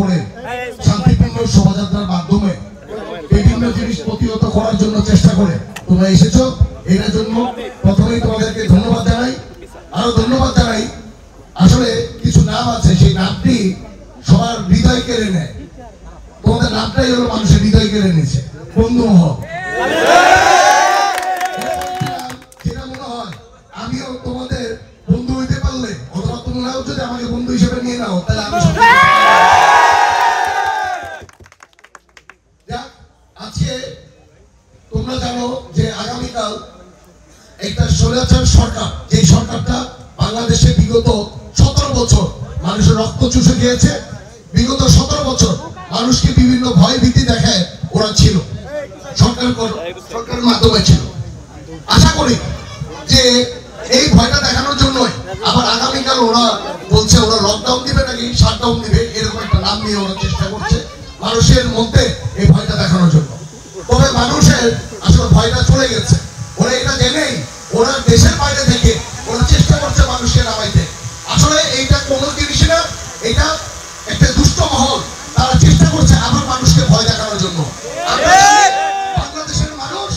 করে শান্তিপূর্ণ শোভাযাত্রার মাধ্যমে বিভিন্ন জিনিস প্রতিহত করার জন্য চেষ্টা করে তোমরা এসেছো। এর জন্য প্রথমেই তোমাদেরকে ধন্যবাদ জানাই। আরো ধন্যবাদ জানাই, আসলে কিছু নাম আছে, সেই নামটি সবার হৃদয় কেড়ে নেয়। তোমাদের নামটাই হলো মানুষের হৃদয় কেড়ে নিয়েছে, বন্ধু মহল। যেটা মনে হয় আমিও তোমাদের বন্ধু হইতে পারলে, অথবা তোমরাও যদি আমাকে বন্ধু হিসেবে নিয়ে নাও, তাহলে আমি আজকে তোমরা জানো যে আগামীকাল একটা স্বৈরাচার সরকার, যে সরকারটা বাংলাদেশে বিগত 17 বছর মানুষের রক্ত চুষে খেয়েছে, বিগত 17 বছর মানুষকে বিভিন্ন ভয় ভীতি দেখায় ওরা ছিল, সরকারের মাধ্যমে ছিল। আশা করি যে এই ভয়টা দেখানোর জন্যই আবার আগামীকাল ওরা বলছে ওরা লকডাউন দিবে নাকি শাটডাউন দিবে, এরকম একটা নাম নিয়ে ওরা চেষ্টা করছে মানুষের মধ্যে এই ভয়টা দেখানোর জন্য। তবে মানুষের আসলে ভয়টা চলে গেছে, ওরা এটা জেনেই ওরা দেশের বাইরে থেকে ওরা চেষ্টা করছে মানুষকে নামাইতে। আসলে এইটা কোনো জিনিস না, এটা একটা দুষ্ট মহল, তারা চেষ্টা করছে আবার মানুষকে ভয় দেখানোর জন্য। বাংলাদেশের মানুষ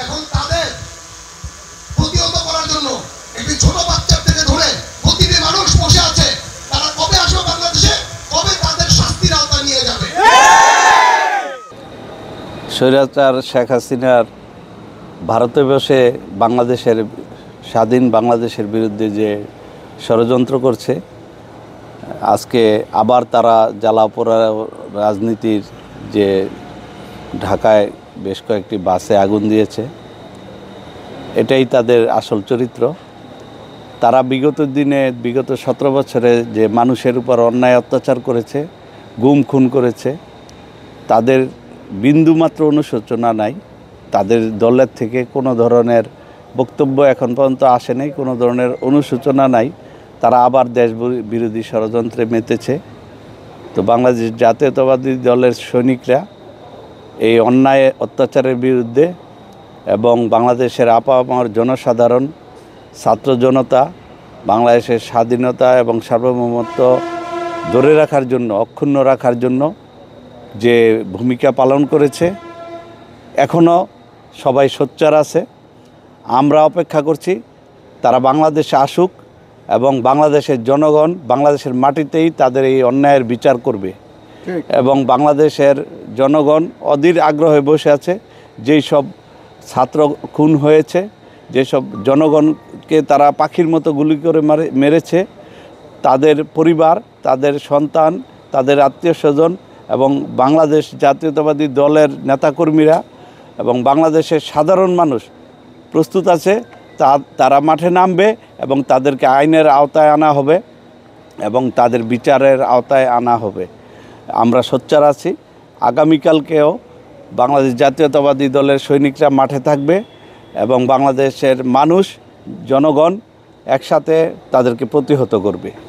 এখন তাদের প্রতিহত করার জন্য একটি ছোট বাচ্চার থেকে ধরে প্রতিটি মানুষ বসে আছে, তারা কবে আসবে বাংলাদেশে, কবে তাদের শাস্তির আওতায় নিয়ে যাবে। স্বৈরাচার শেখ হাসিনার ভারতে বসে বাংলাদেশের স্বাধীন বাংলাদেশের বিরুদ্ধে যে ষড়যন্ত্র করছে, আজকে আবার তারা জ্বালাপোড়া রাজনীতির যে ঢাকায় বেশ কয়েকটি বাসে আগুন দিয়েছে, এটাই তাদের আসল চরিত্র। তারা বিগত দিনে বিগত 17 বছরে যে মানুষের উপর অন্যায় অত্যাচার করেছে, গুম খুন করেছে, তাদের বিন্দুমাত্র অনুশোচনা নাই। তাদের দলের থেকে কোনো ধরনের বক্তব্য এখন পর্যন্ত আসে নাই, কোনো ধরনের অনুশোচনা নাই। তারা আবার দেশ বিরোধী ষড়যন্ত্রে মেতেছে। তো বাংলাদেশ জাতীয়তাবাদী দলের সৈনিকরা এই অন্যায় অত্যাচারের বিরুদ্ধে এবং বাংলাদেশের আপামর জনসাধারণ, ছাত্র জনতা বাংলাদেশের স্বাধীনতা এবং সার্বভৌমত্ব ধরে রাখার জন্য, অক্ষুণ্ণ রাখার জন্য যে ভূমিকা পালন করেছে, এখনও সবাই সোচ্চার আছে। আমরা অপেক্ষা করছি তারা বাংলাদেশে আসুক এবং বাংলাদেশের জনগণ বাংলাদেশের মাটিতেই তাদের এই অন্যায়ের বিচার করবে। এবং বাংলাদেশের জনগণ অধীর আগ্রহে বসে আছে। যেই সব ছাত্র খুন হয়েছে, যেসব জনগণকে তারা পাখির মতো গুলি করে মেরেছে, তাদের পরিবার, তাদের সন্তান, তাদের আত্মীয় স্বজন এবং বাংলাদেশ জাতীয়তাবাদী দলের নেতাকর্মীরা এবং বাংলাদেশের সাধারণ মানুষ প্রস্তুত আছে। তারা মাঠে নামবে এবং তাদেরকে আইনের আওতায় আনা হবে এবং তাদের বিচারের আওতায় আনা হবে। আমরা সোচ্চার আছি। আগামীকালকেও বাংলাদেশ জাতীয়তাবাদী দলের সৈনিকরা মাঠে থাকবে এবং বাংলাদেশের মানুষ, জনগণ একসাথে তাদেরকে প্রতিহত করবে।